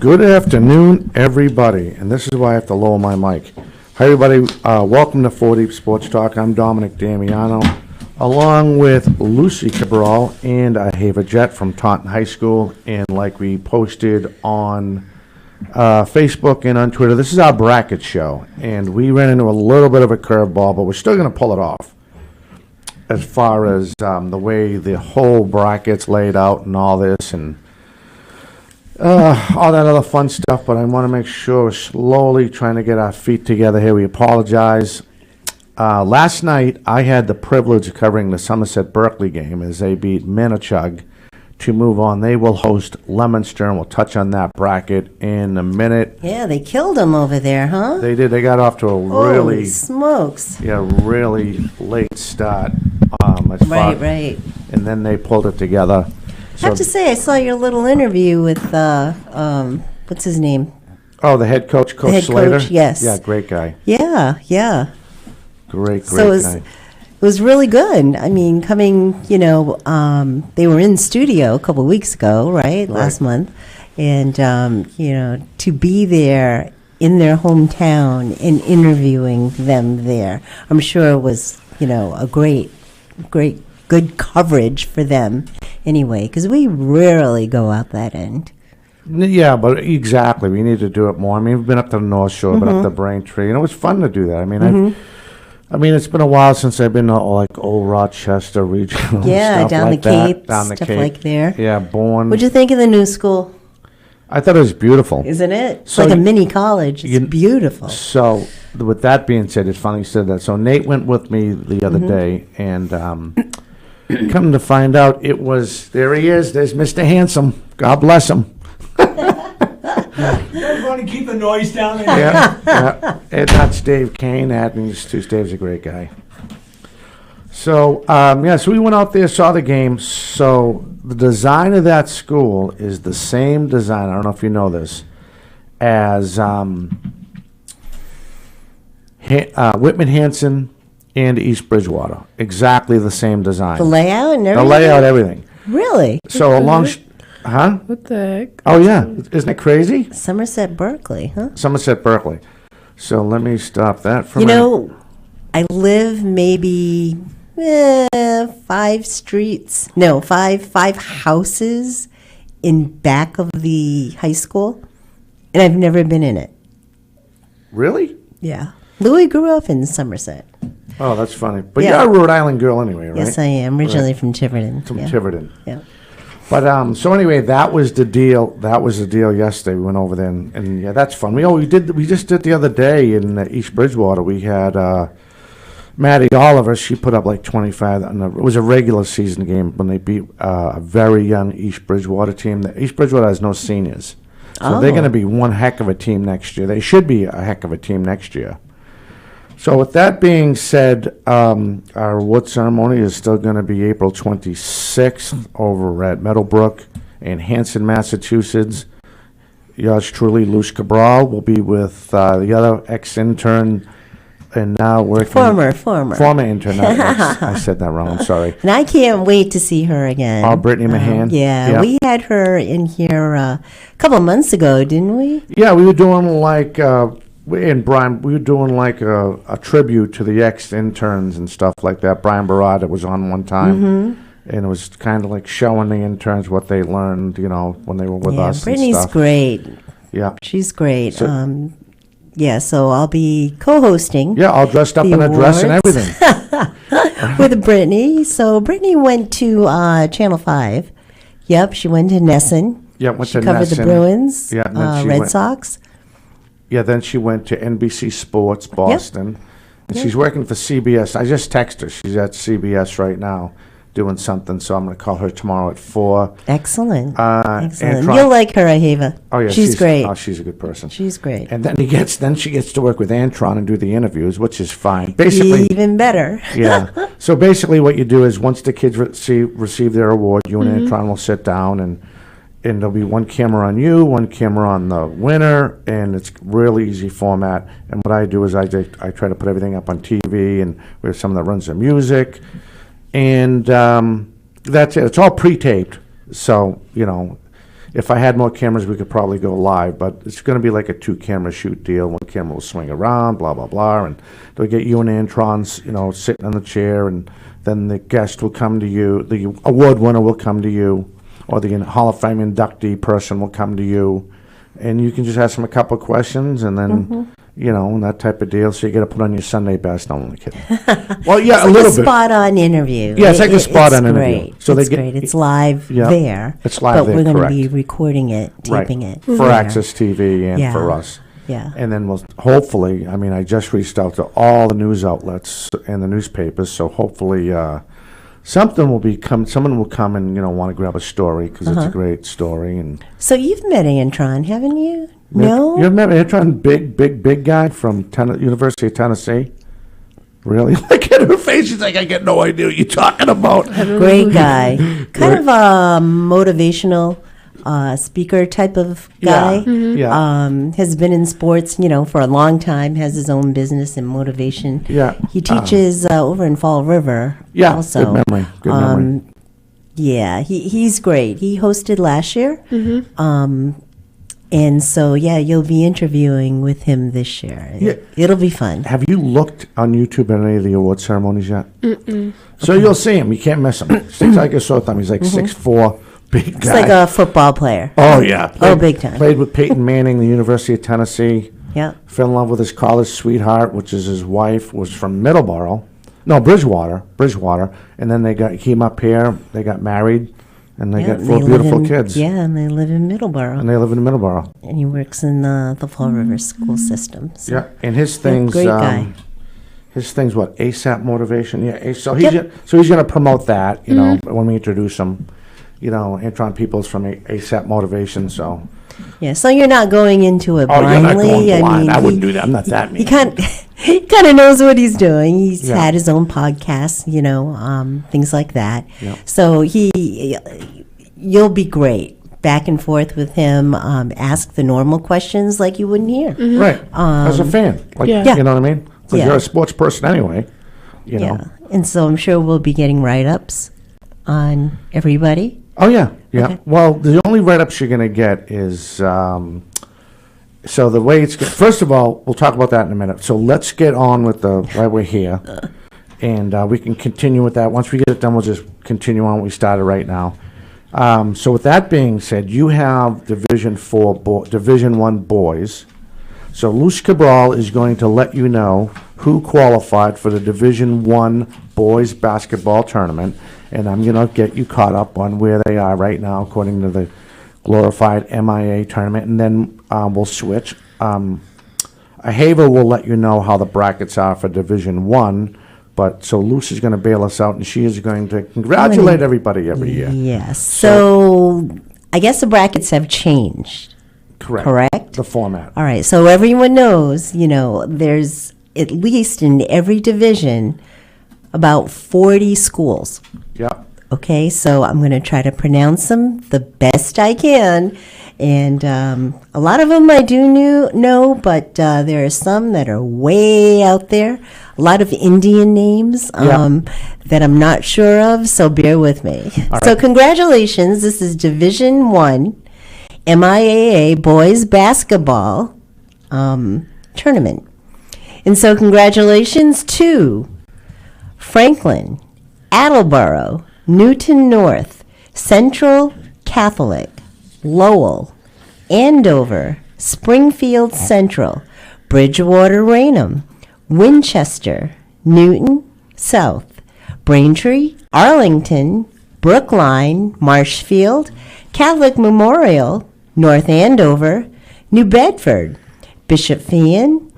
Good afternoon, everybody, and this is why I have to lower my mic. Hi, everybody. Welcome to 4 Deep Sports Talk. I'm Dominic Damiano, along with Lucy Cabral and Ahava Jet from Taunton High School. And like we posted on Facebook and on Twitter, this is our bracket show, and we ran into a little bit of a curveball, but we're still going to pull it off as far as the way the whole bracket's laid out and all this, and all that other fun stuff. But I want to make sure we're slowly trying to get our feet together here. We apologize. Last night, I had the privilege of covering the Somerset-Berkeley game as they beat Manichug to move on. They will host Leominster, and we'll touch on that bracket in a minute. Yeah, they killed them over there, huh? They did. They got off to a really... Holy smokes. Yeah, really late start. Right. And then they pulled it together. I have to say, I saw your little interview with, what's his name? Oh, the head coach, Coach head Slater? Coach, yes. Yeah, great guy. Yeah. Great So guy. it was really good. I mean, coming, they were in studio a couple of weeks ago, right? Last month. And, to be there in their hometown and interviewing them there, I'm sure it was, a great, good coverage for them anyway, because we rarely go out that end. Yeah, but exactly. We need to do it more. I mean, we've been up to the North Shore, been up to Braintree, and it was fun to do that. I mean, it's been a while since I've been to like old Rochester regional. Yeah, stuff down like the Cape, down the stuff Cape. like there. Yeah, Bourne. What'd you think of the new school? I thought it was beautiful. Isn't it? It's So like a mini college. It's beautiful. So, with that being said, it's funny you said that. So, Nate went with me the other day, and come to find out, there he is. There's Mr. Handsome. God bless him. Everybody keep the noise down there. Yeah. And that's Dave Kane. Dave's a great guy. So, so we went out there, saw the game. So, the design of that school is the same design, I don't know if you know this, as Whitman Hanson and East Bridgewater. Exactly the same design. The layout and everything? The layout, everything. Really? So, huh? What the heck? Oh, yeah. Isn't it crazy? Somerset-Berkeley, huh? Somerset-Berkeley. So, let me stop that for a minute. I live maybe 5 houses in back of the high school, and I've never been in it. Really? Yeah. Louis grew up in Somerset. Oh, that's funny. But Yeah. you're a Rhode Island girl anyway, right? Yes, I am. Originally from Tiverton. From yeah. Tiverton. Yeah. But so anyway, that was the deal. That was the deal yesterday. We went over there, and yeah, that's fun. We just did the other day in East Bridgewater. We had Maddie Oliver. She put up like 25. It was a regular season game when they beat a very young East Bridgewater team. East Bridgewater has no seniors, so they're going to be one heck of a team next year. They should be a heck of a team next year. So with that being said, our award ceremony is still going to be April 26th over at Meadowbrook in Hanson, Massachusetts. Yours truly, Luce Cabral, will be with the other ex-intern and now working... Former intern. I said that wrong. I'm sorry. And I can't wait to see her again. Oh, Brittany Mahan. Yeah, we had her in here a couple months ago, didn't we? Yeah, we were doing like... and Brian, we were doing like a tribute to the ex-interns and stuff like that. Brian Barada was on one time, and it was kind of like showing the interns what they learned, when they were with us. Brittany's and stuff. great. Yeah, she's great. So, so I'll be co-hosting. Yeah, all dressed up in a dress and everything. With Brittany. So Brittany went to Channel 5. Yep, she went to Nesson. Yeah, went to Nesson. She covered the Bruins, and Red Sox. Yeah, then she went to NBC Sports, Boston. Yep. And she's working for CBS. I just texted her. She's at CBS right now doing something, so I'm going to call her tomorrow at 4. Excellent. Excellent. You'll like her, Ahava. Oh, yeah. She's great. Oh, she's a good person. She's great. And then she gets to work with Antron and do the interviews, which is fine. Basically, even better. Yeah. So basically what you do is once the kids receive their award, you and Antron will sit down and there'll be one camera on you, one camera on the winner, and it's really easy format. And what I do is I try to put everything up on TV, and we have someone that runs the music, and that's it. It's all pre-taped, so if I had more cameras, we could probably go live, but it's going to be like a 2-camera shoot deal. One camera will swing around, blah, blah, blah, and they'll get you and Antrons, sitting on the chair, and then the guest will come to you, the award winner will come to you, or the Hall of Fame inductee person will come to you, and you can just ask them a couple of questions, and then, and that type of deal. So you got to put on your Sunday best. No, I'm only kidding. Well, yeah, It's a little a bit. spot-on interview. Yeah, it's like a spot-on interview. Great. So It's they get- great. It's live Yeah, there. it's live but there, we're going to correct. be recording it, taping Right. it. For there. Access TV and Yeah. for us. Yeah. And then we'll hopefully, I just reached out to all the news outlets and the newspapers, so hopefully someone will come and, want to grab a story, because it's a great story. And So you've met Antron, haven't you? No? You've met Antron, big guy from University of Tennessee? Really? Look at her face. She's like, I get no idea what you're talking about. Great guy. Kind of a motivational speaker type of guy. Yeah. Has been in sports, for a long time, has his own business in motivation. Yeah. He teaches over in Fall River Yeah, also. good memory. Good memory. Yeah, he's great. He hosted last year. And so, you'll be interviewing with him this year. Yeah. It'll be fun. Have you looked on YouTube at any of the award ceremonies yet? So you'll see him. You can't miss him. Like I saw him. He's like 6'4", big guy. It's like a football player. Oh, yeah. Big time. Played with Peyton Manning, the University of Tennessee. Yep. Fell in love with his college sweetheart, which is his wife, was from Bridgewater. And then they came up here, they got married, and they got 4 beautiful kids. Yeah, and they live in Middleborough. And they live in Middleborough. And he works in the Fall River school system. So. Yeah, and his things, great guy. his things, what, ASAP motivation? Yeah, so he's he's going to promote that, when we introduce him. Antron Peoples from ASAP Motivation, so. Yeah, so you're not going into it blindly. You're not going blind. I mean, wouldn't do that. I'm not that mean. He kind of knows what he's doing. He's Yeah. had his own podcast, things like that. Yeah. So you'll be great. Back and forth with him. Ask the normal questions like you wouldn't hear. Right, as a fan. Like, Yeah. you know what I mean? Because Yeah. you're a sports person anyway, you know. Yeah, and so I'm sure we'll be getting write-ups on everybody. Oh, yeah, yeah. Okay. Well, the only write-ups you're going to get is, so the way it's, first of all, we'll talk about that in a minute. So let's get on with why we're here. And we can continue with that. Once we get it done, we'll just continue on what we started right now. So with that being said, you have Division 1 boys. So Luz Cabral is going to let you know who qualified for the Division 1 boys basketball tournament. And I'm going to get you caught up on where they are right now according to the glorified MIA tournament. And then we'll switch. Ahava will let you know how the brackets are for Division 1. But so Luz is going to bail us out, and she is going to congratulate everybody every year. Yes. So I guess the brackets have changed. Correct? The format. All right. So everyone knows, there's at least in every division about 40 schools. Yeah. Okay. So I'm going to try to pronounce them the best I can. And a lot of them I do know, but there are some that are way out there. A lot of Indian names that I'm not sure of, so bear with me. So congratulations. This is Division 1 MIAA Boys Basketball Tournament. And so congratulations to Franklin, Attleboro, Newton North, Central Catholic, Lowell, Andover, Springfield Central, Bridgewater Raynham, Winchester, Newton South, Braintree, Arlington, Brookline, Marshfield, Catholic Memorial, North Andover, New Bedford, Bishop Feion,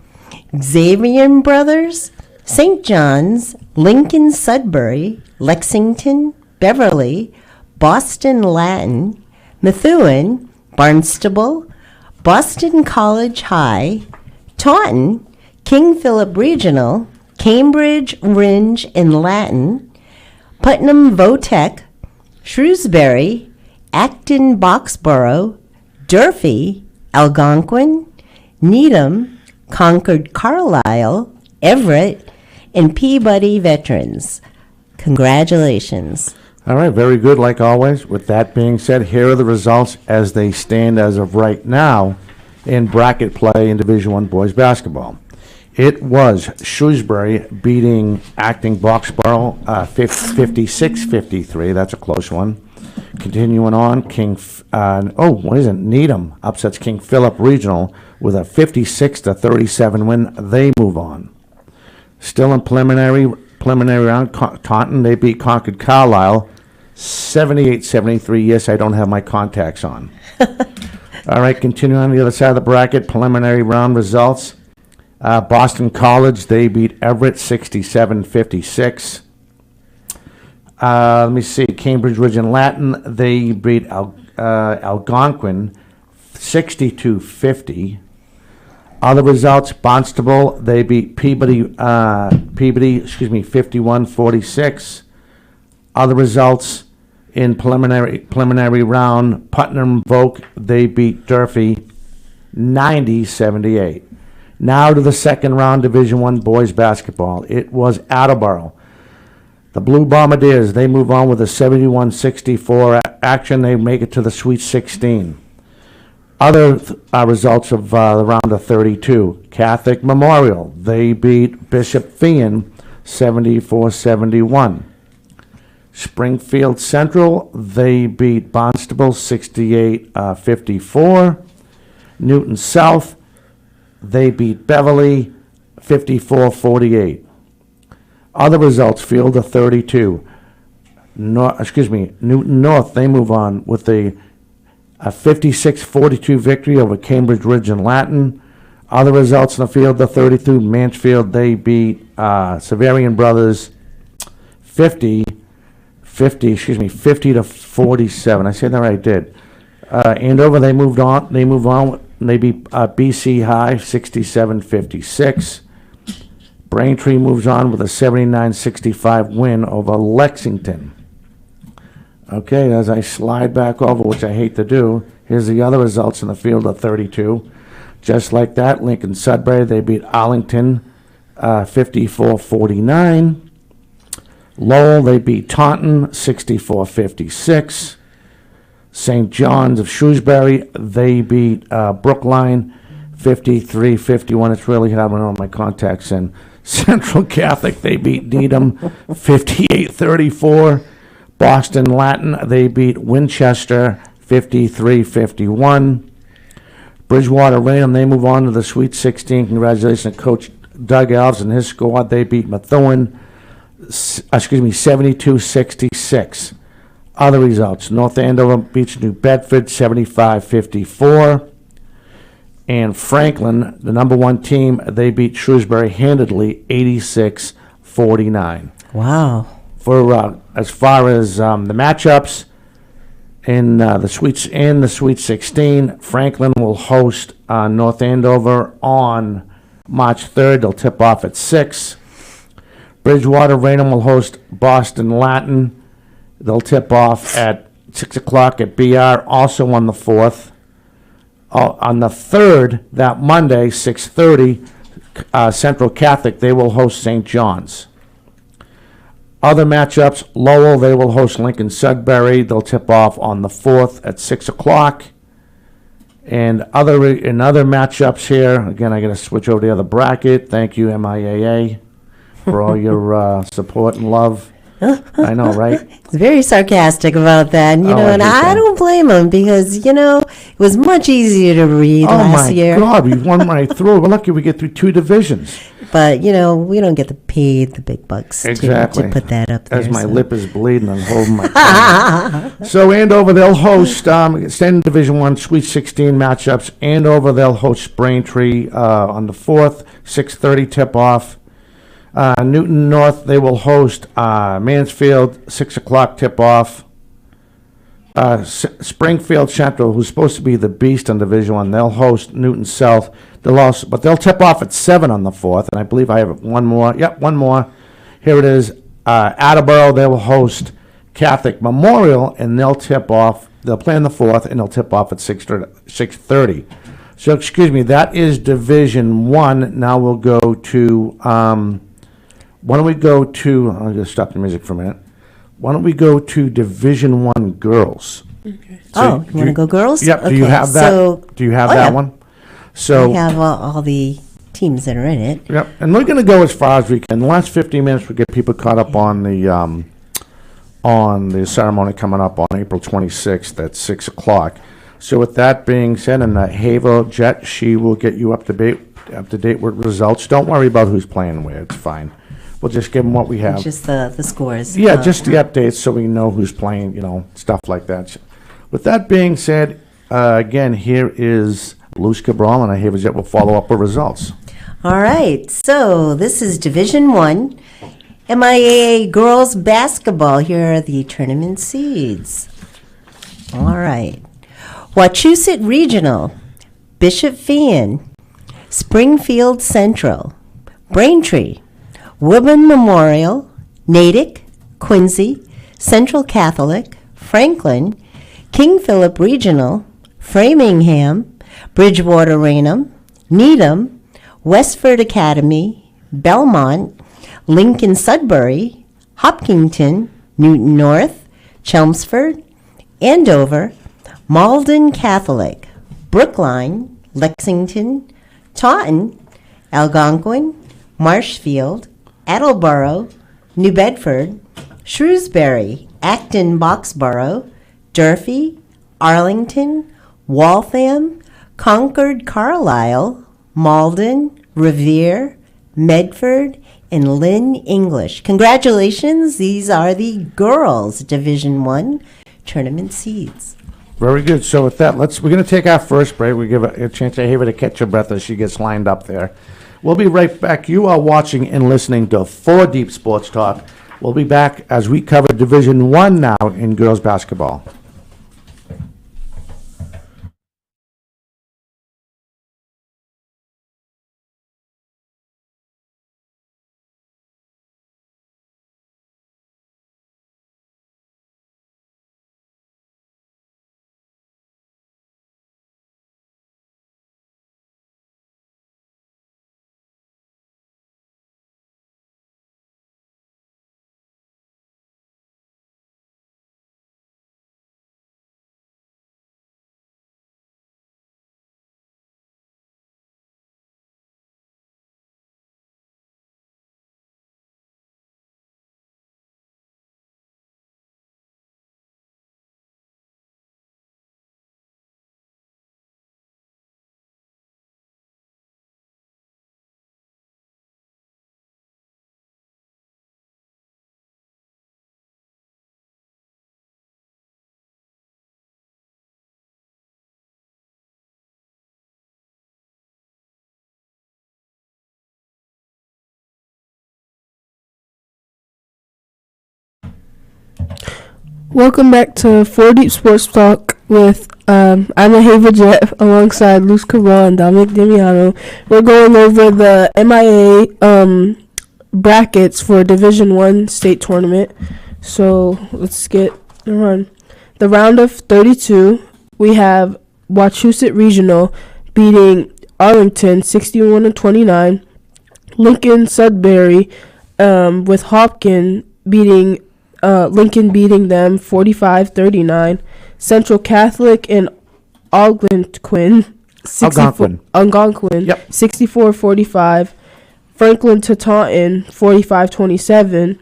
Xavier Brothers, St. John's, Lincoln Sudbury, Lexington, Beverly, Boston Latin, Methuen, Barnstable, Boston College High, Taunton, King Philip Regional, Cambridge Ringe and Latin, Putnam Votech, Shrewsbury, Acton Boxborough, Durfee, Algonquin, Needham, Concord Carlisle, Everett, and Peabody Veterans. Congratulations. All right, very good, like always. With that being said, here are the results as they stand as of right now in bracket play in Division I boys basketball. It was Shrewsbury beating Acting Boxborough 56-53. That's a close one. Continuing on, Needham upsets King Philip Regional with a 56-37 win. They move on. Still in preliminary round, Taunton, they beat Concord Carlisle 78-73. Yes, I don't have my contacts on. All right, continuing on the other side of the bracket, preliminary round results. Boston College, they beat Everett 67-56. Let me see. Cambridge Ridge and Latin, they beat Algonquin 62-50. Other results, Barnstable, they beat Peabody 51-46. Other results in preliminary round, Putnam Voke, they beat Durfee 90-78. Now to the second round, Division I boys basketball. It was Attleboro. The Blue Bombardiers, they move on with a 71-64 action. They make it to the Sweet 16. Other results of the round of 32. Catholic Memorial, they beat Bishop Feion 74-71. Springfield Central, they beat Barnstable 68-54. Newton South, they beat Beverly 54-48. Other results, Field of 32. Newton North, they move on with a 56-42 victory over Cambridge Ridge and Latin. Other results in the Field of 32, Mansfield, they beat Severian Brothers 50-47. I said that right, I did. Andover, they move on. They beat BC High 67-56. Braintree moves on with a 79-65 win over Lexington. Okay, as I slide back over, which I hate to do, here's the other results in the Field of 32. Just like that, Lincoln Sudbury, they beat Arlington 54-49. Lowell, they beat Taunton 64-56. St. John's of Shrewsbury, they beat Brookline 53-51. It's really hard when all my contacts in. Central Catholic, they beat Needham 58-34. Boston Latin, they beat Winchester 53-51. Bridgewater Raynham, they move on to the Sweet 16. Congratulations to Coach Doug Alves and his squad. They beat Methuen 72-66. Other results, North Andover beats New Bedford 75-54. And Franklin, the number one team, they beat Shrewsbury handedly 86-49. Wow. For as far as the matchups in the Sweet 16, Franklin will host North Andover on March 3rd. They'll tip off at 6. Bridgewater Raynham will host Boston Latin. They'll tip off at 6 o'clock at BR, also on the 4th. On the 3rd, that Monday, 6:30, Central Catholic, they will host St. John's. Other matchups, Lowell, they will host Lincoln Sudbury. They'll tip off on the 4th at 6 o'clock. And other matchups here, again, I got to switch over to the other bracket. Thank you, MIAA, for all your support and love. I know, right? He's very sarcastic about that, and I don't blame him because it was much easier to read last year. Oh my God, we won right through. We're lucky we get through 2 divisions. But we don't get paid the big bucks to put that up there. As my lip is bleeding, I'm holding my tongue. So Andover, they'll host extended Division I Sweet 16 matchups. Andover, they'll host Braintree on the 4th, 6:30 tip-off. Newton North, they will host Mansfield, 6 o'clock tip-off. Springfield Central, who's supposed to be the beast on Division I, they'll host Newton South. But they'll tip off at 7 on the 4th, and I believe I have one more. Yep, one more. Here it is. Attleboro, they will host Catholic Memorial, and they'll tip off. They'll play on the 4th, and they'll tip off at 6:30. So, excuse me, that is Division I. Now we'll go to... why don't we go to... I'll just stop the music for a minute. why don't we go to Division One girls? You do want to you- go girls? Yep. Do you Okay, have that? So Do you have Oh, that yeah. one? So we have all the teams that are in it. yep, and we're going to go as far as we can. The last 15 minutes, we get people caught up on the ceremony coming up on April 26th at 6 o'clock. So with that being said, and Havel Jet, she will get you up to date with results. Don't worry about who's playing where. It's fine. We'll just give them what we have. Just the scores. Yeah, just the updates so we know who's playing, stuff like that. With that being said, again, here is Luce Cabral, and Havel Jet will follow up with results. All right. So this is Division One, MIAA girls basketball. Here are the tournament seeds. All right. Wachusett Regional, Bishop Fan, Springfield Central, Braintree, Woodland Memorial, Natick, Quincy, Central Catholic, Franklin, King Philip Regional, Framingham, Bridgewater Raynham, Needham, Westford Academy, Belmont, Lincoln Sudbury, Hopkinton, Newton North, Chelmsford, Andover, Malden Catholic, Brookline, Lexington, Taunton, Algonquin, Marshfield, Attleboro, New Bedford, Shrewsbury, Acton Boxborough, Durfee, Arlington, Waltham, Concord Carlisle, Malden, Revere, Medford, and Lynn English. Congratulations, these are the girls' Division I tournament seeds. Very good. So with that, we're going to take our first break. We give a chance to Haver to catch her breath as she gets lined up there. We'll be right back. You are watching and listening to 4 Deep Sports Talk. We'll be back as we cover Division I now in girls basketball. Welcome back to 4 Deep Sports Talk with I'm Haver Jet alongside Luce Cabral and Dominic Damiano. We're going over the MIA brackets for Division I state tournament. So let's get the run. The round of 32, we have Wachusett Regional beating Arlington 61-29. Lincoln Sudbury with Hopkins beating Lincoln beating them 45-39. Central Catholic and Algonquin 64-45. Franklin to Taunton 45-27.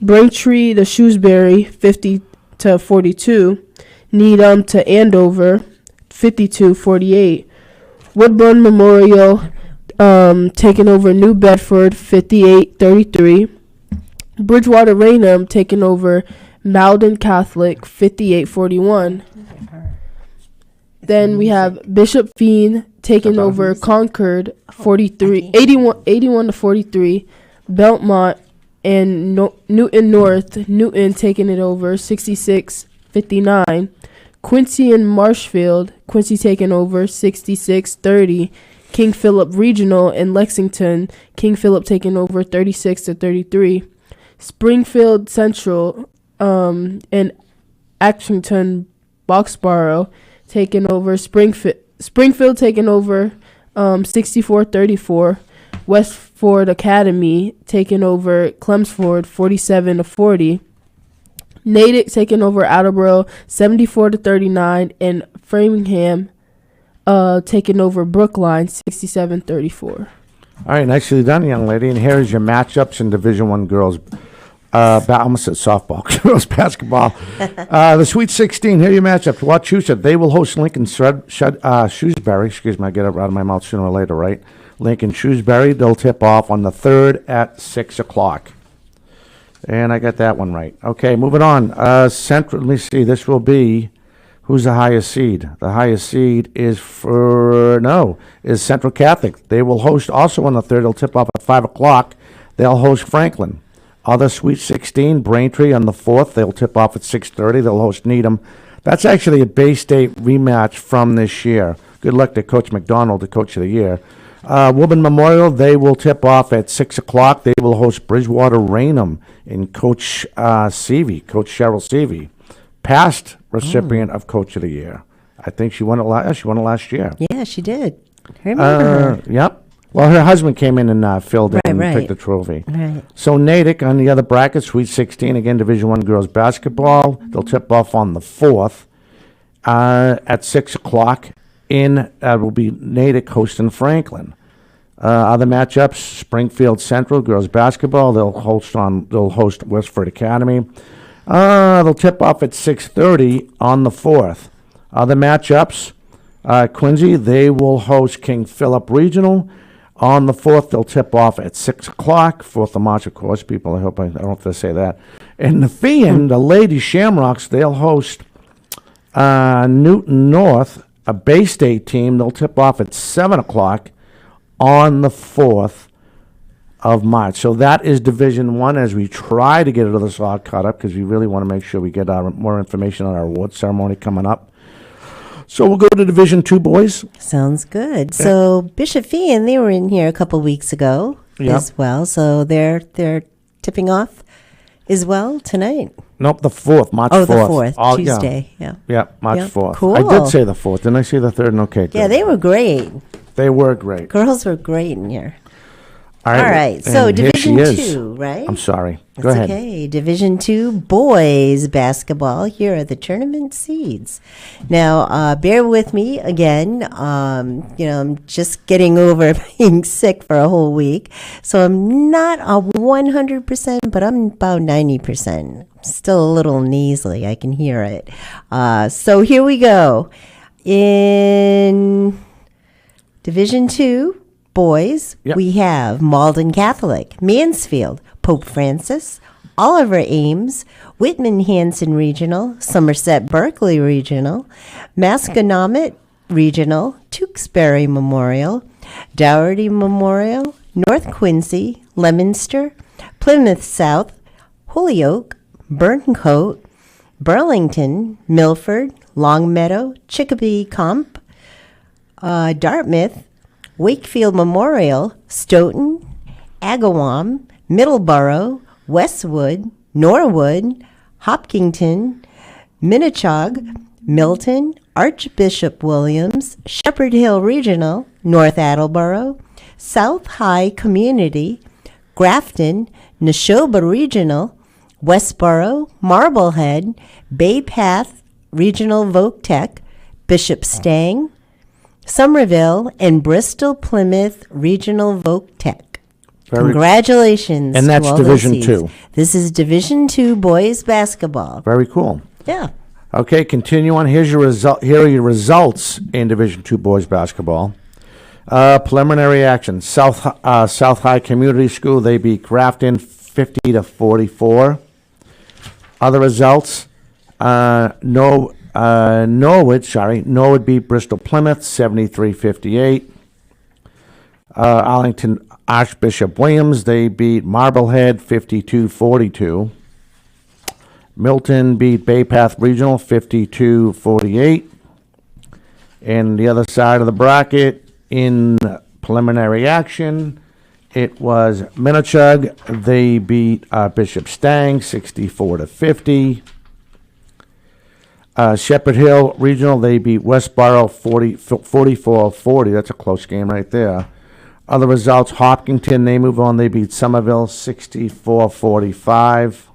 Braintree to Shrewsbury 50-42. Needham to Andover 52-48. Woodburn Memorial taking over New Bedford 58-33. Bridgewater Raynham taking over Malden Catholic 58-41. Then we have Bishop Feen taking over Concord 81-43. Belmont and Newton North, Newton taking it over 66-59. Quincy and Marshfield, Quincy taking over 66-30. King Philip Regional and Lexington, King Philip taking over 36-33. Springfield Central and Acton Boxborough taking over Springfield taking over 64-34. Westford Academy taking over Chelmsford 47-40. Natick taking over Attleboro 74-39, and Framingham taking over Brookline 67-34. All right, nicely done, young lady. And here is your matchups in Division One girls. I almost said softball, girls basketball. The Sweet 16. Here are your matchups. Wachusett, they will host Lincoln Shrewsbury. Excuse me, I get it out of my mouth sooner or later, right? Lincoln Shrewsbury. They'll tip off on the 3rd at 6 o'clock. And I got that one right. Okay, moving on. Central. Let me see. This will be. Who's the highest seed? The highest seed is Central Catholic. They will host also on the 3rd. They'll tip off at 5 o'clock. They'll host Franklin. Other Sweet 16, Braintree on the 4th. They'll tip off at 6:30. They'll host Needham. That's actually a Bay State rematch from this year. Good luck to Coach McDonald, the Coach of the Year. Woburn Memorial, they will tip off at 6 o'clock. They will host Bridgewater Raynham and Coach Seavey, Coach Cheryl Seavey. Past recipient of Coach of the Year. I think she won it last year. Yeah, she did. I remember her. Yep. Well, her husband came in and filled in and Right. took the trophy. Right. So Natick on the other bracket, Sweet 16, again, Division One girls basketball. They'll tip off on the 4th at 6 o'clock. Will be Natick hosting Franklin. Other matchups, Springfield Central girls basketball. They'll host Westford Academy. They'll tip off at 6:30 on the 4th. Other matchups, Quincy, they will host King Philip Regional. On the 4th, they'll tip off at 6 o'clock. 4th of March, of course, people. I don't have to say that. And the Fian, the Lady Shamrocks, they'll host Newton North, a Bay State team. They'll tip off at 7 o'clock on the 4th of March. So that is Division One as we try to get it this all caught up because we really want to make sure we get more information on our award ceremony coming up. So we'll go to Division Two boys. Sounds good. So Bishop Fian, they were in here a couple weeks ago as well. So they're tipping off as well tonight. Nope, the 4th, March 4th. Oh, the 4th, Oh, Tuesday. Yeah. Yeah, March Yeah, 4th. cool. I did say the 4th. Didn't I say the 3rd? Okay, good. Yeah, they were great. They were great. Girls were great in here. All All right. So and here Division she is. 2, right? I'm sorry. That's Go ahead. okay. Division 2 boys basketball. Here are the tournament seeds. Now, bear with me again. I'm just getting over being sick for a whole week. So I'm not a 100%, but I'm about 90%. Still a little nasally. I can hear it. So here we go. In Division 2 boys, Yep. we have Malden Catholic, Mansfield, Pope Francis, Oliver Ames, Whitman Hanson Regional, Somerset Berkeley Regional, Masconomet Regional, Tewksbury Memorial, Dougherty Memorial, North Quincy, Leominster, Plymouth South, Holyoke, Burncoat, Burlington, Milford, Longmeadow, Chicopee Comp, Dartmouth, Wakefield Memorial, Stoughton, Agawam, Middleborough, Westwood, Norwood, Hopkinton, Minnechaug, Milton, Archbishop Williams, Shepherd Hill Regional, North Attleboro, South High Community, Grafton, Neshoba Regional, Westboro, Marblehead, Bay Path Regional Voc Tech, Bishop Stang, Somerville, and Bristol Plymouth Regional Voc Tech. Congratulations. And that's to all Division those 2. seeds. This is Division 2 boys basketball. Very cool. Yeah. Okay, continue on. Here are your results in Division Two boys basketball. Preliminary action. South High Community School, they beat Grafton 50-44. Other results, Norwood beat Bristol Plymouth 73-58. Arlington Archbishop Williams, they beat Marblehead 52-42. Milton beat Bay Path Regional 52-48. And the other side of the bracket in preliminary action, it was Minnechaug. They beat Bishop Stang 64-50. Shepherd Hill Regional, they beat Westboro 44-40. That's a close game right there. Other results, Hopkinton, they move on. They beat Somerville 64-45.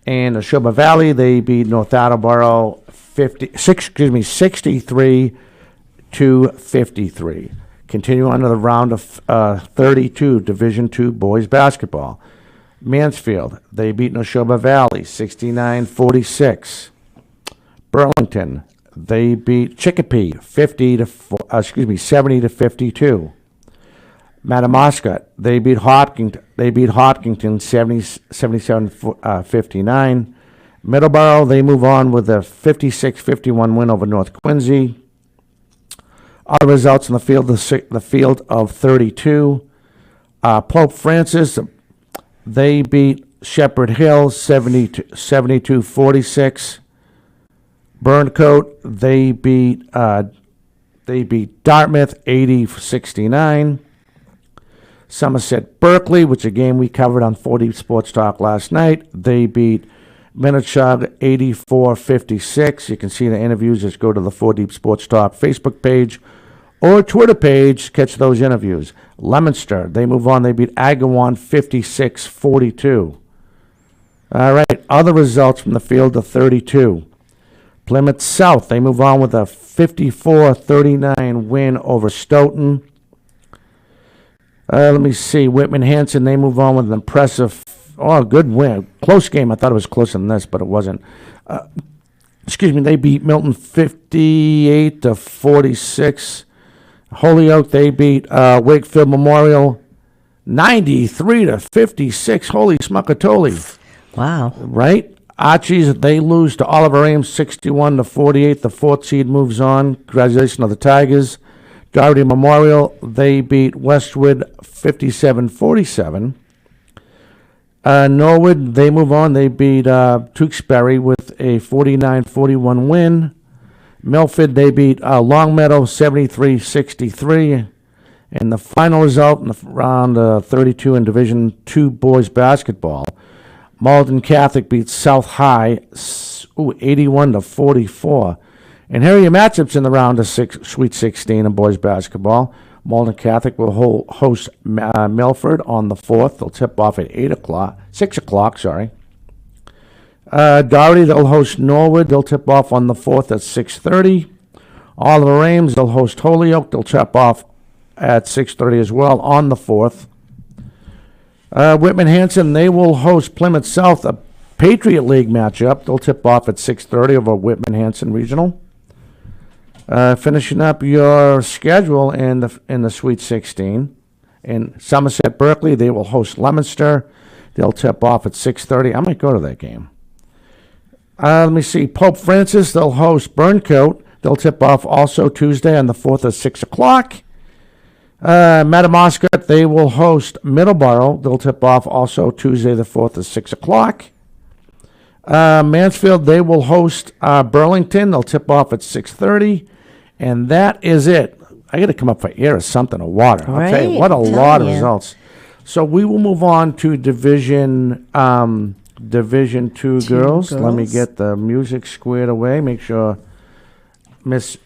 And Neshoba Valley, they beat North Attleboro 63 to 53. Continue on to the round of 32, Division II boys basketball. Mansfield, they beat Neshoba Valley 69-46. Burlington, they beat Chicopee 70 to 52. Madamascot, they beat Hopkinton 77-59. Middleborough, they move on with a 56-51 win over North Quincy. Other results in the field of 32. Pope Francis, they beat Shepherd Hill 72-46. Burncoat, they beat Dartmouth 80-69. Somerset Berkeley, which is a game we covered on 40 Sports Talk last night, they beat Minnetonka 84-56. You can see the interviews. Just go to the 4 Deep Sports Talk Facebook page or Twitter page. Catch those interviews. Leominster, they move on. They beat Agawam 56-42. All right, other results from the field of 32. Plymouth South, they move on with a 54-39 win over Stoughton. Let me see. Whitman-Hanson, they move on with an impressive, good win. Close game. I thought it was closer than this, but it wasn't. They beat Milton 58-46. Holyoke, they beat Wakefield Memorial 93-56. Holy smuckatoli. Wow. Right? Archies, they lose to Oliver Ames 61-48. The 4th seed moves on. Congratulations to the Tigers. Doherty Memorial, they beat Westwood 57-47. Norwood, they move on. They beat Tewksbury with a 49-41 win. Milford, they beat Longmeadow 73-63. And the final result in the round 32 in Division II boys basketball, Malden Catholic beat South High 81-44. And here are your matchups in the round of Sweet 16 in boys basketball. Malden Catholic will host Milford on the 4th. They'll tip off at 6 o'clock. Doherty, they'll host Norwood. They'll tip off on the 4th at 6:30. Oliver Ames, they'll host Holyoke. They'll tip off at 6:30 as well on the 4th. Whitman-Hanson, they will host Plymouth South, a Patriot League matchup. They'll tip off at 6:30 over Whitman-Hanson Regional. Finishing up your schedule in the Sweet 16. In Somerset Berkeley, they will host Leominster. They'll tip off at 6:30. I might go to that game. Let me see. Pope Francis, they'll host Burncoat. They'll tip off also Tuesday on the 4th at 6 o'clock. Madamascot, they will host Middleborough. They'll tip off also Tuesday the 4th at 6 o'clock. Mansfield, they will host Burlington. They'll tip off at 6:30. And that is it. I got to come up for air or something, or water. I'll tell you, what a lot of results. So we will move on to Division II girls. Let me get the music squared away. Make sure Miss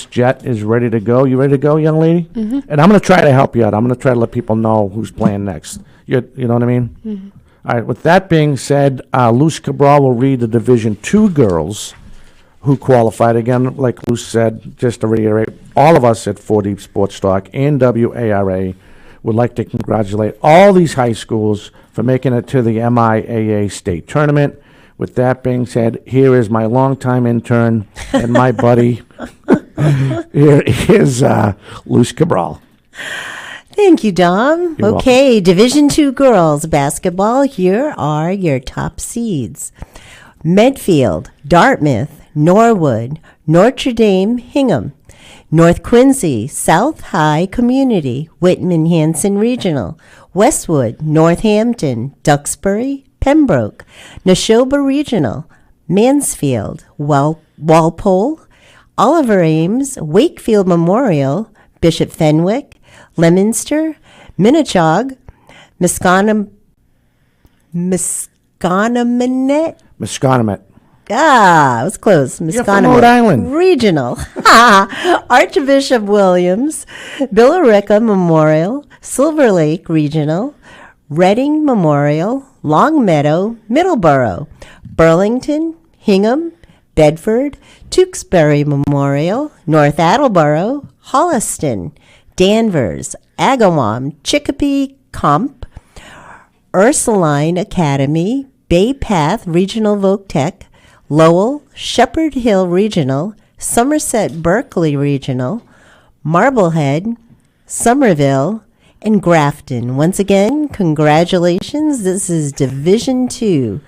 Jet is ready to go. You ready to go, young lady? Mm-hmm. And I'm going to try to help you out. I'm going to try to let people know who's playing next. You know what I mean? Mm-hmm. All right. With that being said, Luz Cabral will read the Division II girls who qualified. Again, like Luz said, just to reiterate, all of us at 4 Deep Sports Talk and WARA would like to congratulate all these high schools for making it to the MIAA state tournament. With that being said, here is my longtime intern and my buddy. Here is Luz Cabral. Thank you, Dom. You're okay, welcome. Division II girls basketball. Here are your top seeds. Medfield, Dartmouth, Norwood, Notre Dame, Hingham, North Quincy, South High Community, Whitman-Hanson Regional, Westwood, Northampton, Duxbury, Pembroke, Neshoba Regional, Mansfield, Walpole, Oliver Ames, Wakefield Memorial, Bishop Fenwick, Leominster, Minnetonka, Masconomet. Ah, it was close. You're from Rhode Island. Regional. Archbishop Williams, Billerica Memorial, Silver Lake Regional, Reading Memorial, Longmeadow, Middleborough, Burlington, Hingham, Bedford, Tewksbury Memorial, North Attleboro, Holliston, Danvers, Agawam, Chicopee, Comp, Ursuline Academy, Bay Path Regional Voc Tech, Lowell, Shepherd Hill Regional, Somerset Berkeley Regional, Marblehead, Somerville, and Grafton. Once again, congratulations. This is Division II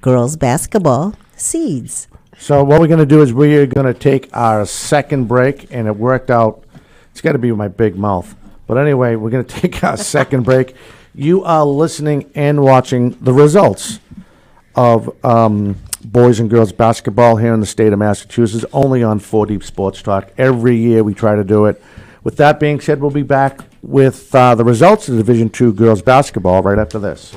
girls basketball seeds. So what we're going to do is we're going to take our second break, and it worked out. It's got to be my big mouth. But anyway, we're going to take our second break. You are listening and watching the results of boys and girls basketball here in the state of Massachusetts, only on 4 Deep Sports Talk. Every year we try to do it. With that being said, we'll be back with the results of Division II girls basketball right after this.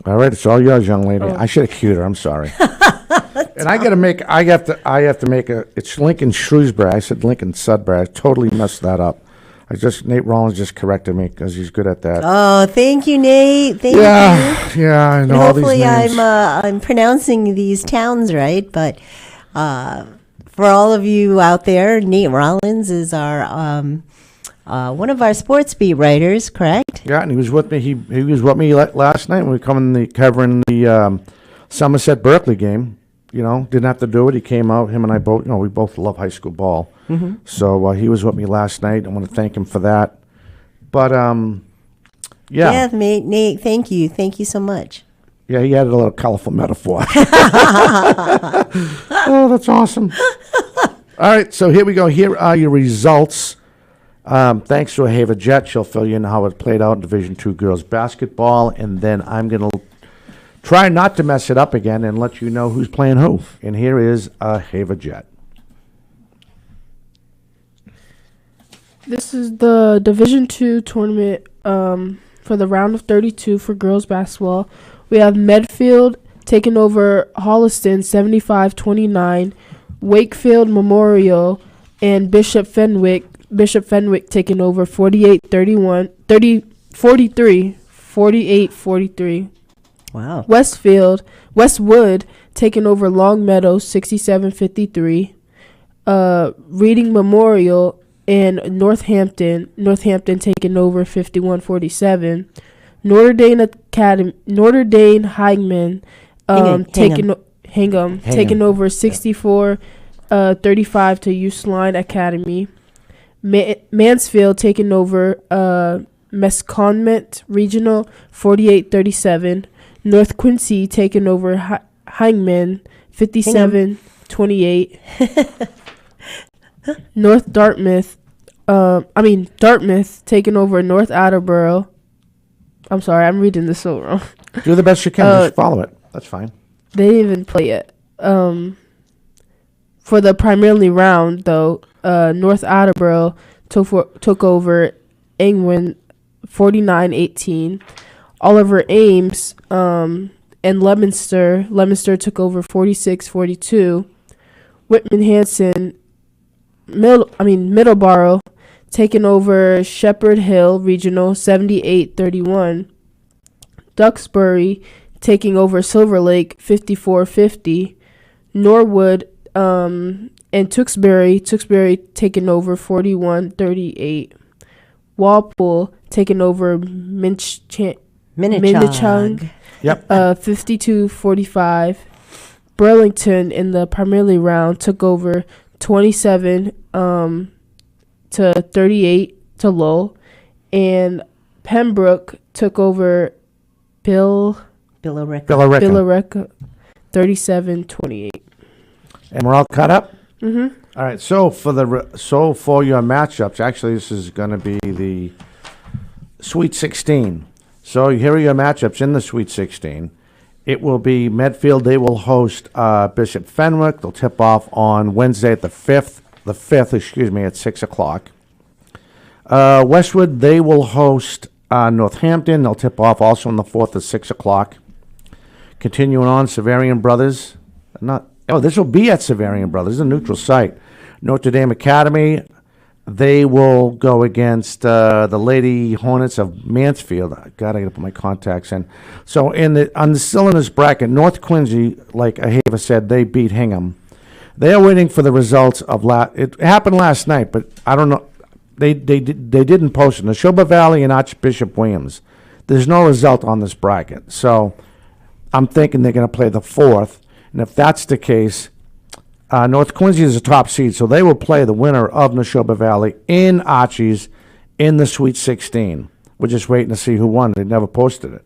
All right, it's all yours, young lady. I should have cued her. I'm sorry. And I have to make it's Lincoln Shrewsbury. I said Lincoln Sudbury. I totally messed that up. Nate Rollins just corrected me because he's good at that. Oh, thank you, Nate. Thank you. Yeah, I know And all these hopefully names. I'm pronouncing these towns right. But for all of you out there, Nate Rollins is our one of our sports beat writers, correct? Yeah, and he was with me. He was with me last night when we covering the Somerset Berkeley game. You know, didn't have to do it. He came out. Him and I both. You know, we both love high school ball. Mm-hmm. So he was with me last night. I want to thank him for that. But Yeah, Nate. Thank you so much. Yeah, he added a little colorful metaphor. Oh, that's awesome. All right, so here we go. Here are your results. Thanks to Ahava Jet, she'll fill you in how it played out in Division II girls basketball, and then I'm going to try not to mess it up again and let you know who's playing who. And here is Ahava Jet. This is the Division II tournament for the round of 32 for girls basketball. We have Medfield taking over Holliston 75-29, Wakefield Memorial and Bishop Fenwick taking over 48-43. Wow. Westwood taking over Longmeadow 67-53. Reading Memorial and Northampton taking over 51-47. Notre Dame Hingham taking over 64-35 to Ursuline Academy. Mansfield taking over Mesconment Regional 48-37. North Quincy taking over Hangman 57-28. Dartmouth taking over North Attleboro. I'm sorry, I'm reading this so wrong. Do the best you can. Just follow it. That's fine. They didn't even play it. For the primarily round, though, North Attleboro took over England 49-18. Oliver Ames and Leominster took over 46-42. Whitman Hanson, Middleborough taking over Shepherd Hill Regional 78-31. Duxbury taking over Silver Lake 54-50. Norwood and Tewksbury taking over 41-38. Walpole taking over Minchang Yep. 52-45. Burlington in the primarily round took over 27 to 38 to Lowell, and Pembroke took over Billerica. 37-28. And we're all caught up? Mm-hmm. All right, so for your matchups, actually this is going to be the Sweet 16. So here are your matchups in the Sweet 16. It will be Medfield. They will host Bishop Fenwick. They'll tip off on Wednesday at the 5th, at 6 o'clock. Westwood, they will host Northampton. They'll tip off also on the 4th at 6 o'clock. Continuing on, Severian Brothers. This will be at Severian Brothers, a neutral site. Notre Dame Academy, they will go against the Lady Hornets of Mansfield. I gotta get up my contacts in. So still in this bracket, North Quincy, like Ahava said, they beat Hingham. They are waiting for the results of it happened last night, but I don't know. They didn't post it. Neshoba Valley and Archbishop Williams. There's no result on this bracket, so I'm thinking they're going to play the 4th. And if that's the case, North Quincy is a top seed, so they will play the winner of Neshoba Valley in Archie's in the Sweet 16. We're just waiting to see who won. They never posted it.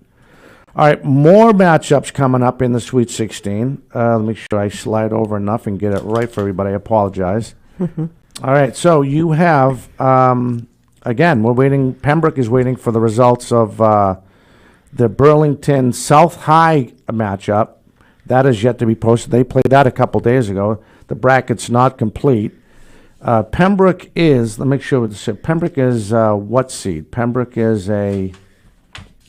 All right, more matchups coming up in the Sweet 16. Let me make sure I slide over enough and get it right for everybody. I apologize. All right, so you have, again, we're waiting. Pembroke is waiting for the results of the Burlington South High matchup. That is yet to be posted. They played that a couple days ago. The bracket's not complete. Pembroke is, let me make sure what this is. Pembroke is what seed? Pembroke is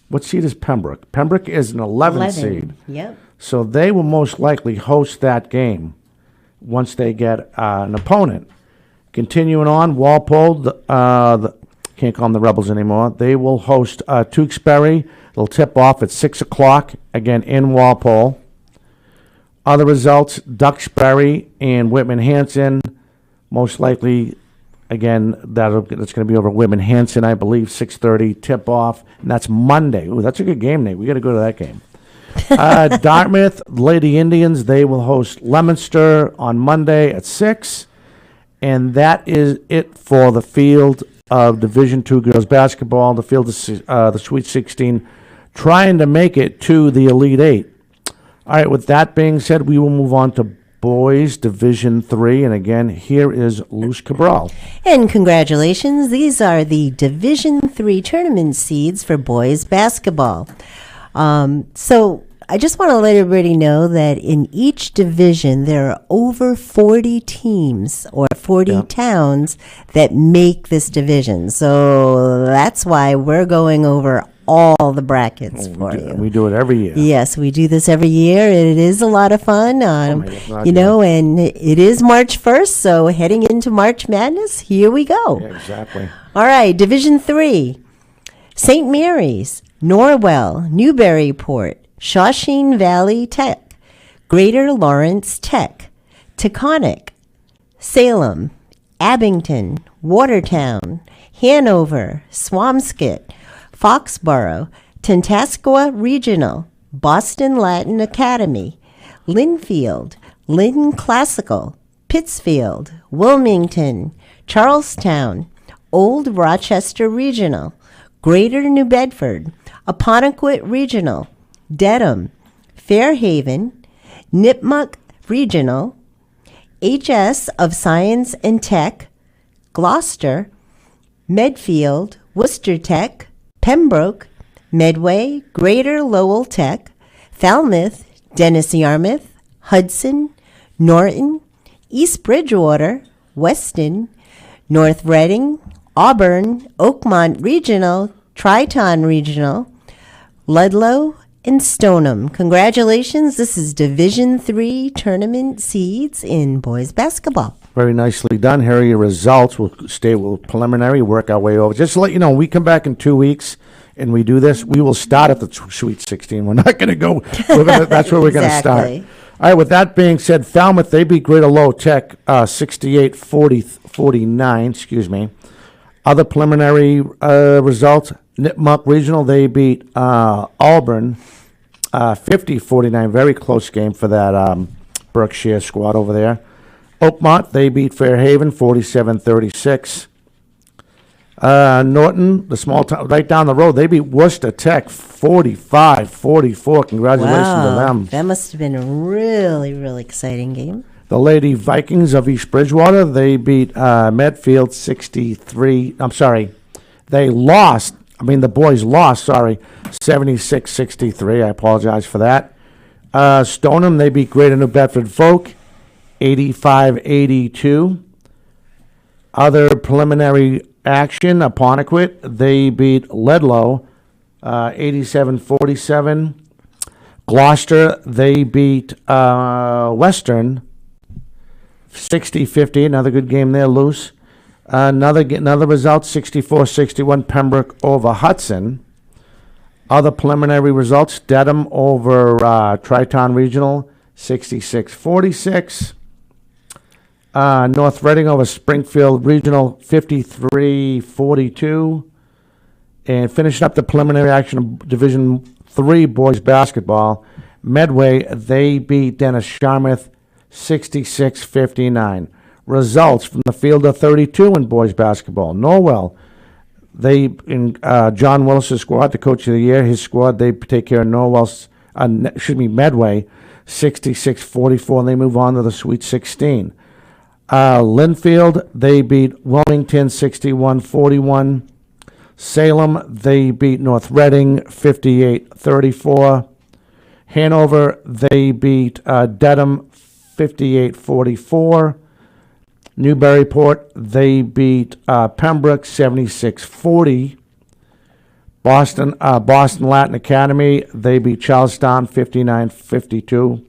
what seed is Pembroke? Pembroke is an 11 seed. Yep. So they will most likely host that game once they get an opponent. Continuing on, Walpole, can't call them the Rebels anymore. They will host Tewksbury. They'll tip off at 6 o'clock, again in Walpole. Other results, Duxbury and Whitman-Hanson, most likely, again, that's going to be over Whitman-Hanson, I believe, 6:30 tip-off, and that's Monday. Ooh, that's a good game, Nate. We got to go to that game. Dartmouth, Lady Indians, they will host Leominster on Monday at 6, and that is it for the field of Division II girls basketball, the field of the Sweet 16, trying to make it to the Elite 8. All right, with that being said, we will move on to boys Division III. And again, here is Luz Cabral. And congratulations. These are the Division III tournament seeds for boys basketball. So I just want to let everybody know that in each division, there are over 40 teams or 40 towns that make this division. So that's why we're going over all the brackets for you. We do it every year. Yes, we do this every year. It is a lot of fun. And it is March 1st, so heading into March Madness, here we go. Yeah, exactly. All right, Division 3, St. Mary's, Norwell, Newburyport, Shawshene Valley Tech, Greater Lawrence Tech, Taconic, Salem, Abington, Watertown, Hanover, Swampscott, Foxborough, Tantascwa Regional, Boston Latin Academy, Linfield, Lynn Classical, Pittsfield, Wilmington, Charlestown, Old Rochester Regional, Greater New Bedford, Apponequet Regional, Dedham, Fairhaven, Nipmuc Regional, HS of Science and Tech, Gloucester, Medfield, Worcester Tech, Pembroke, Medway, Greater Lowell Tech, Falmouth, Dennis Yarmouth, Hudson, Norton, East Bridgewater, Weston, North Reading, Auburn, Oakmont Regional, Triton Regional, Ludlow, and Stoneham. Congratulations. This is Division III tournament seeds in boys basketball. Very nicely done. Here are your results. We'll stay with preliminary, work our way over. Just to let you know, we come back in 2 weeks, and we do this, we will start at the Sweet 16. We're not going to go. That's where we're going to start. Exactly. All right, with that being said, Falmouth, they beat Greater Low Tech 68-49, excuse me. Other preliminary results, Nipmuc Regional, they beat Auburn 50-49, very close game for that Berkshire squad over there. Oakmont, they beat Fairhaven 47-36. Norton, the small town right down the road, they beat Worcester Tech 45-44. Congratulations to them. That must have been a really, really exciting game. The Lady Vikings of East Bridgewater, they beat Medfield 63. I'm sorry. They lost. I mean, the boys lost, 76-63. I apologize for that. Stoneham, they beat Greater New Bedford Folk 85-82. Other preliminary action, Apponequet, they beat Ledlow 87-47. Gloucester, they beat Western 60-50. Another good game there, loose. Another result, 64-61, Pembroke over Hudson. Other preliminary results, Dedham over Tri-Town Regional 66-46. North Reading over Springfield Regional 53-42. And finishing up the preliminary action of Division 3 boys basketball, Medway, they beat Dennis Sharmuth 66-59. Results from the field of 32 in boys basketball. Norwell, John Willis' squad, the coach of the year, his squad, they take care of Medway 66-44, and they move on to the Sweet 16. Linfield, they beat Wilmington 61-41. Salem, they beat North Reading 58-34. Hanover, they beat Dedham 58-44. Newburyport, they beat Pembroke 76-40. Boston Latin Academy, they beat Charlestown 59-52.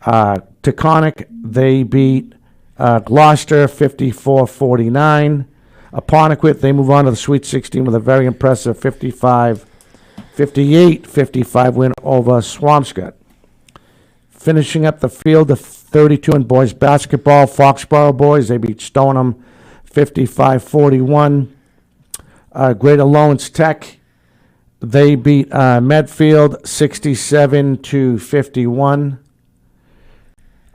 Taconic, they beat Gloucester 54-49. Apponequet, they move on to the Sweet 16 with a very impressive 58-55 win over Swampscott. Finishing up the field of 32 in boys basketball, Foxborough boys, they beat Stoneham 55-41. Greater Lawrence Tech, they beat Medfield 67-51.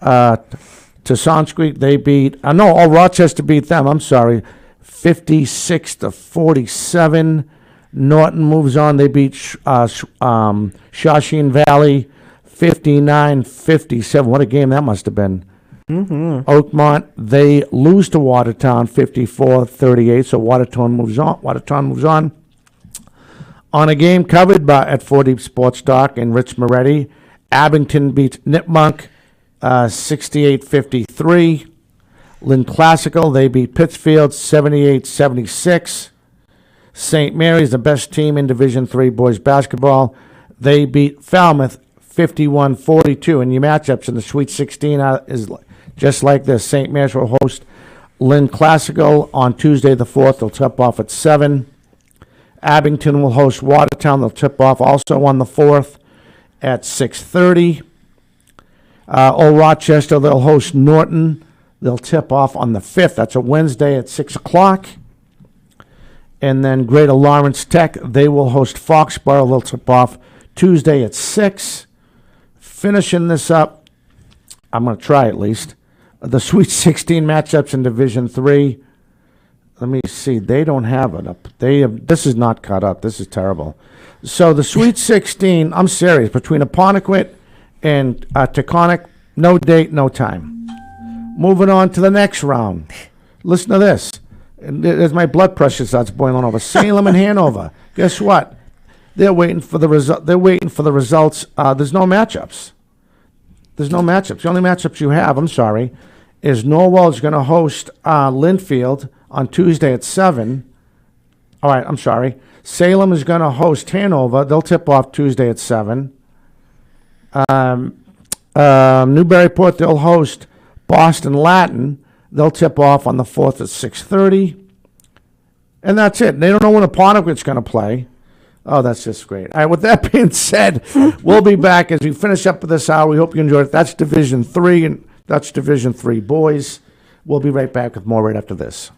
Tasonsqueak, they beat, Rochester beat them, 56-47. Norton moves on, they beat Shawshene Valley 59-57. What a game that must have been. Mm-hmm. Oakmont, they lose to Watertown 54-38, so Watertown moves on. On a game covered at 4 Deep Sports Talk in Rich Moretti, Abington beats Nipmuc 68-53. Lynn Classical, they beat Pittsfield 78-76. St. Mary's, the best team in Division III boys basketball, they beat Falmouth 51-42. And your matchups in the Sweet 16 is just like this. St. Mary's will host Lynn Classical on Tuesday the 4th. They'll tip off at 7. Abington will host Watertown. They'll tip off also on the 4th at 6:30. Old Rochester, they'll host Norton. They'll tip off on the 5th. That's a Wednesday at 6 o'clock. And then Greater Lawrence Tech, they will host Foxborough. They'll tip off Tuesday at 6. Finishing this up, I'm going to try at least, the Sweet 16 matchups in Division 3. Let me see. They don't have it up. This is not cut up. This is terrible. So the Sweet 16, I'm serious, between Apponequet and Taconic, no date, no time. Moving on to the next round. Listen to this. As my blood pressure starts boiling over. Salem and Hanover. Guess what? They're waiting for the result. They're waiting for the results. There's no matchups. The only matchups you have, is Norwell is going to host Linfield on Tuesday at 7. All right, Salem is going to host Hanover. They'll tip off Tuesday at 7. Newburyport, they'll host Boston Latin. They'll tip off on the 4th at 6:30. And that's it. They don't know when Apponequet's going to play. Oh, that's just great. All right, with that being said, we'll be back as we finish up with this hour. We hope you enjoyed it. That's Division 3, and that's Division 3 boys. We'll be right back with more right after this.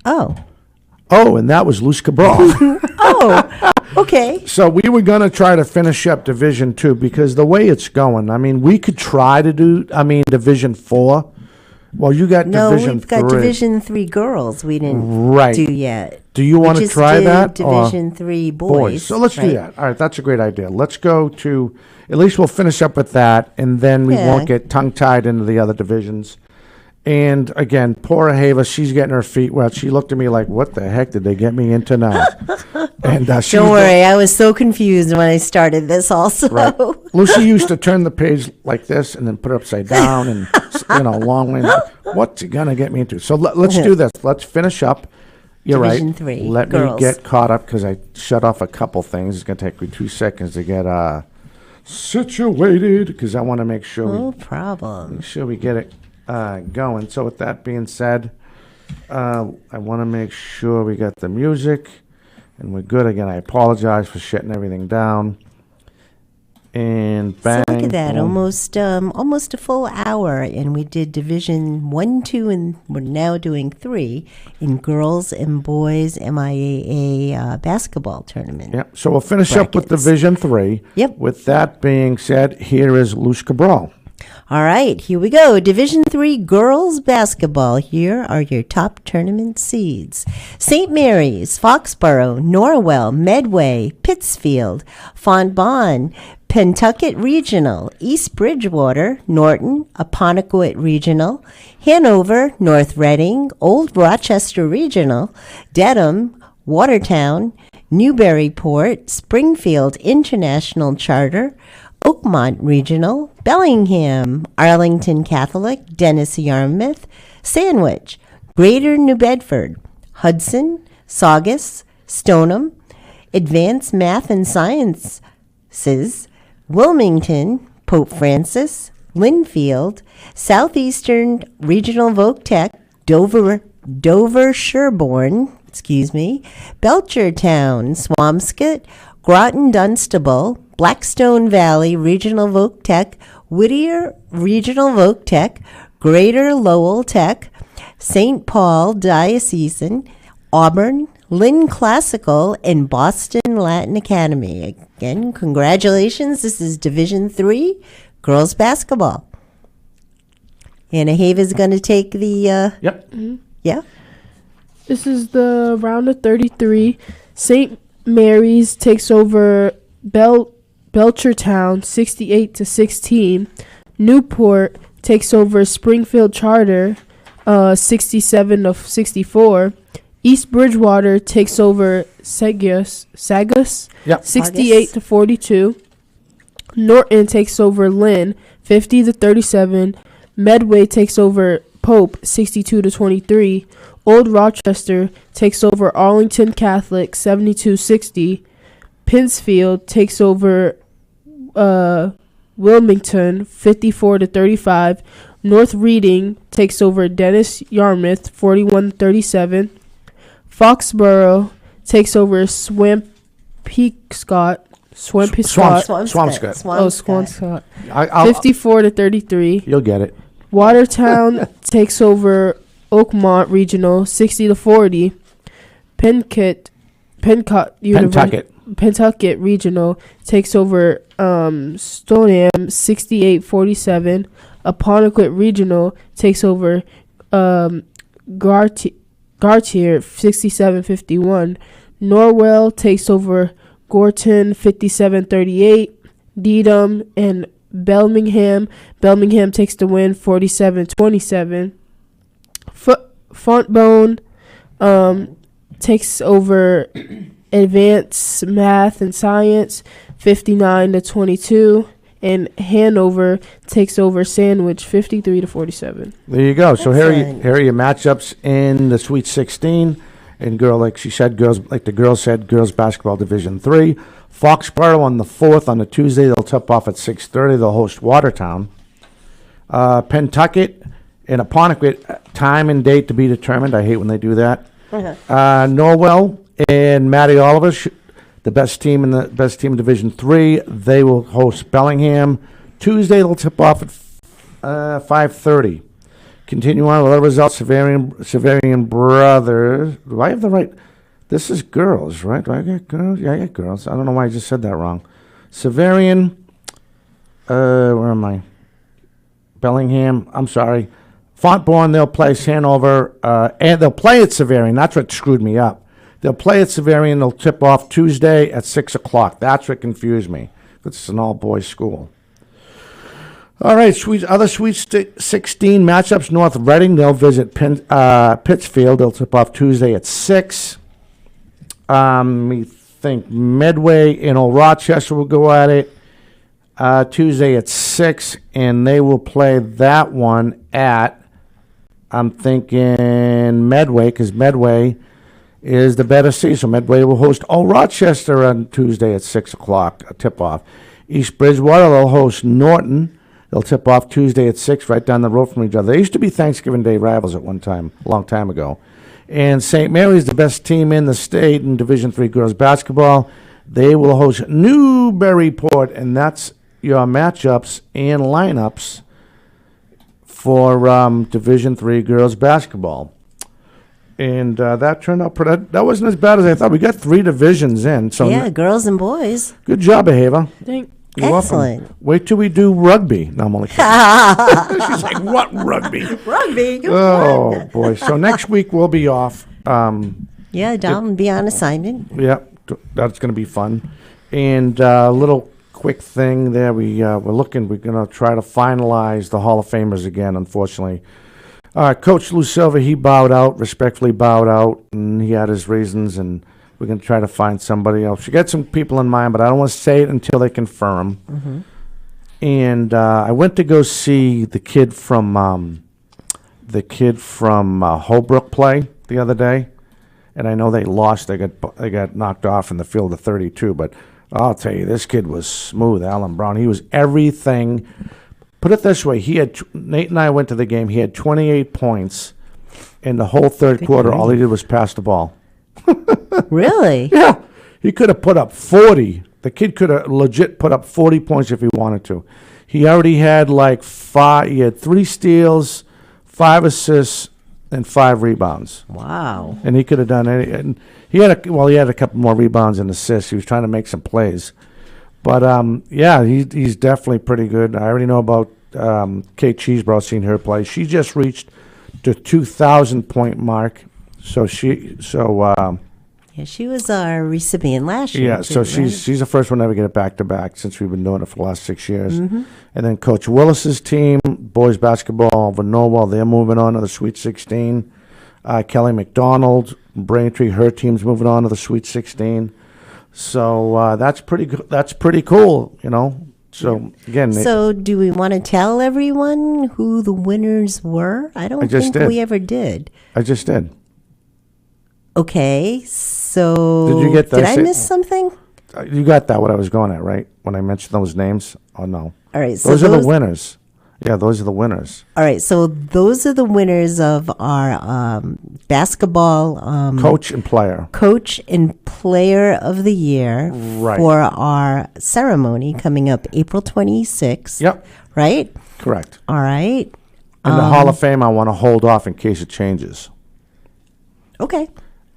Oh. Oh, and that was Luz Cabral. Oh, okay. So we were going to try to finish up Division 2 because the way it's going, I mean, we could try to do, Division 4. Well, you got No, Division 3. we've got Division 3 girls we didn't Right. do yet. Do you want We to just try did that? or Division 3 boys. So let's do right? that. All right, that's a great idea. Let's go to, at least we'll finish up with that, and then we Yeah. won't get tongue-tied into the other divisions. And again, poor Ahava, she's getting her feet wet. She looked at me like, what the heck did they get me into now? And she Don't was worry, I was so confused when I started this also. Right. Lucy used to turn the page like this and then put it upside down and, long way. What's he going to get me into? So let's do this. Let's finish up. You're Division right. 3, Let girls. me get caught up because I shut off a couple things. It's going to take me 2 seconds to get situated because I want to make sure No problem. we get it going. So with that being said, I want to make sure we got the music and we're good. Again, I apologize for shutting everything down. And bang. So look at that, boom. almost a full hour, and we did Division 1, 2, and we're now doing 3 in girls and boys MIAA basketball tournament. Yep. So we'll finish up with Brackets. Division 3. Yep. With that being said, here is Luz Cabral. All right, here we go. Division 3 girls basketball. Here are your top tournament seeds. St. Mary's, Foxborough, Norwell, Medway, Pittsfield, Fontbonne, Pentucket Regional, East Bridgewater, Norton, Apponequet Regional, Hanover, North Reading, Old Rochester Regional, Dedham, Watertown, Newburyport, Springfield International Charter, Oakmont Regional, Bellingham, Arlington Catholic, Dennis Yarmouth, Sandwich, Greater New Bedford, Hudson, Saugus, Stoneham, Advanced Math and Sciences, Wilmington, Pope Francis, Linfield, Southeastern Regional Voc Tech, Dover Sherborne, Belchertown, Swampscott, Groton Dunstable, Blackstone Valley Regional Voc Tech, Whittier Regional Voc Tech, Greater Lowell Tech, St. Paul Diocesan, Auburn, Lynn Classical, and Boston Latin Academy. Again, congratulations. This is Division 3 girls basketball. And Ahava's going to take the... Yep. Yeah? This is the round of 33. St. Mary's takes over Belchertown 68-16. Newport takes over Springfield Charter 67-64. East Bridgewater takes over Sagus Yep. 68-42. Norton takes over Lynn 50-37. Medway takes over Pope 62-23. Old Rochester takes over Arlington Catholic 72-60. Pittsfield takes over Wilmington 54-35. North Reading takes over Dennis Yarmouth 41-37. Foxborough takes over Swampscott Swampscott. Swampscott. Oh, Swampscott. I'll 54-33. You'll get it. Watertown takes over Oakmont Regional 60-40. Pentucket Regional takes over Stoneham 68-47. Apponequet Regional takes over Gartier 67-51. Norwell takes over Gorton 57-38. Dedham and Bellingham takes the win 47-27. Fontbonne takes over Advanced Math and Science 59-22. And Hanover takes over Sandwich 53-47. There you go. So here Excellent. are your matchups in the Sweet 16. And like she said, the girls said, girls basketball Division 3. Foxborough on the 4th on the Tuesday. They'll tip off at 6:30. They'll host Watertown. Pentucket and Apponequet, time and date to be determined. I hate when they do that. Norwell and Matty Oliver, the best team in Division 3. They will host Bellingham. Tuesday, they'll tip off at 5:30. Continue on with other results. Severian Brothers. Do I have the right? This is girls, right? Do I get girls? Yeah, I get girls. I don't know why I just said that wrong. Severian. Where am I? Bellingham. I'm sorry. Fontbonne, they'll play Hanover. And they'll play at Severian. That's what screwed me up. They'll play at Severian. They'll tip off Tuesday at 6 o'clock. That's what confused me. It's an all-boys school. All right, other Sweet 16 matchups. North Reading, they'll visit Pittsfield. They'll tip off Tuesday at 6. We think Medway and Old Rochester will go at it Tuesday at 6, and they will play that one at, I'm thinking Medway, because Medway is the better seed. So Medway will host Old Rochester on Tuesday at 6 o'clock, a tip-off. East Bridgewater, they'll host Norton. They'll tip off Tuesday at 6, right down the road from each other. They used to be Thanksgiving Day rivals at one time, a long time ago. And St. Mary's, the best team in the state in Division III girls basketball. They will host Newburyport, and that's your matchups and lineups for Division III girls basketball. And that turned out that wasn't as bad as I thought. We got 3 divisions in. So Yeah, girls and boys. good job, Ahava. You're Excellent. welcome. Wait till we do rugby. No, I'm only kidding. She's like, what rugby? Rugby. Oh, boy. So next week we'll be off. Yeah, Dom will be on assignment. Yeah, that's going to be fun. And a little quick thing there. We're going to try to finalize the Hall of Famers again, unfortunately. Coach Lou Silva, he respectfully bowed out, and he had his reasons, and we're going to try to find somebody else. We got some people in mind, but I don't want to say it until they confirm. Mm-hmm. And I went to go see the kid from Holbrook play the other day, and I know they lost. They got knocked off in the field of 32, but I'll tell you, this kid was smooth, Alan Brown. He was everything. Put it this way, Nate and I went to the game. He had 28 points in the whole third quarter. All he did was pass the ball. Really? Yeah. He could have put up 40. The kid could have legit put up 40 points if he wanted to. He already had he had 3 steals, 5 assists, and 5 rebounds. Wow. And he could have done any. And he had a couple more rebounds and assists. He was trying to make some plays. But, he's definitely pretty good. I already know about Kate Cheeseborough, seen her play. She just reached the 2,000-point mark. Yeah, she was our recipient last year. Yeah, so too, right? she's the first one to ever get it back-to-back since we've been doing it for the last 6 years. Mm-hmm. And then Coach Willis's team, boys basketball over Norwell, they're moving on to the Sweet 16. Kelly McDonald, Braintree, her team's moving on to the Sweet 16. So that's pretty good. That's pretty cool, you know. So again, so do we want to tell everyone who the winners were? I don't think we ever did. I just did. Okay, so did you get that? Did I miss something? You got that? What I was going at, right? When I mentioned those names? Oh no! All right, so those are the winners. Yeah, those are the winners. All right, so those are the winners of our basketball Coach and player. Coach and Player of the Year Right. for our ceremony coming up April 26th. Yep, Right? correct. All right. And the Hall of Fame, I want to hold off in case it changes. Okay.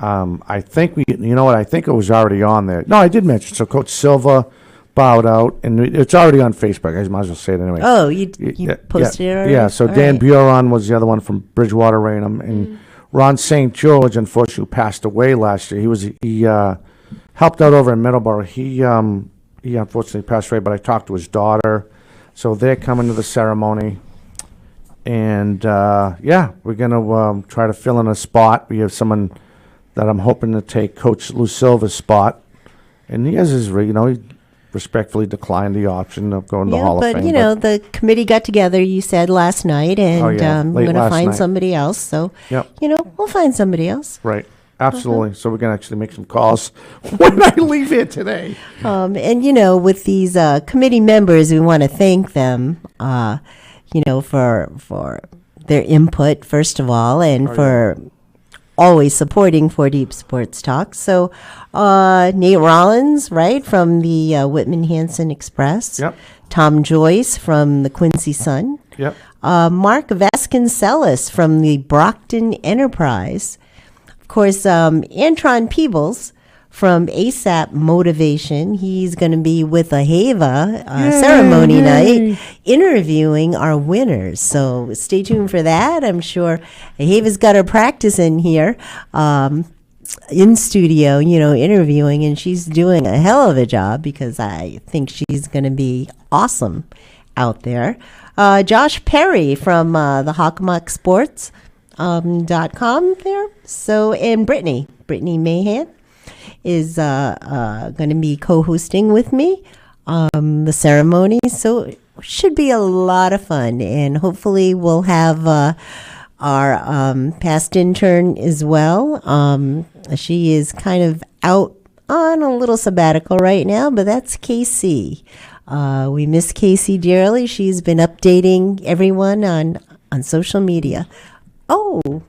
I think you know what? I think it was already on there. No, I did mention. So Coach Silva bowed out, and it's already on Facebook. I might as well say it anyway. Oh, you Yeah, posted yeah, it already? Yeah, so All Dan right. Buron was the other one from Bridgewater Raynham, and Ron St. George, unfortunately, passed away last year. He helped out over in Middleborough. He unfortunately passed away, but I talked to his daughter, so they're coming to the ceremony, and we're gonna try to fill in a spot. We have someone that I'm hoping to take Coach Lou Silva's spot, and he has his, he respectfully declined the option of going to the Hall of Fame. But the committee got together, you said last night, and Oh, yeah, we're late going to last find night. somebody else. So, Yep. we'll find somebody else. Right. Absolutely. So we're going to actually make some calls when I leave here today. And, with these committee members, we want to thank them, for their input, first of all, and for always supporting Four Deep Sports Talk. So, Nate Rollins, right, from the Whitman Hanson Express. Yep. Tom Joyce from the Quincy Sun. Yep. Mark Vasconcelos from the Brockton Enterprise. Of course, Antron Peebles from ASAP Motivation. He's going to be with a HAVA ceremony night interviewing our winners. So stay tuned for that. I'm sure HAVA's got her practice in here. In studio, interviewing, and she's doing a hell of a job because I think she's going to be awesome out there. Josh Perry from the Hockomock Sports .com there. So, and Brittany Mahan is going to be co-hosting with me the ceremony. So it should be a lot of fun, and hopefully we'll have our past intern as well. She is kind of out on a little sabbatical right now, but that's Casey. We miss Casey dearly. She's been updating everyone on social media. Oh,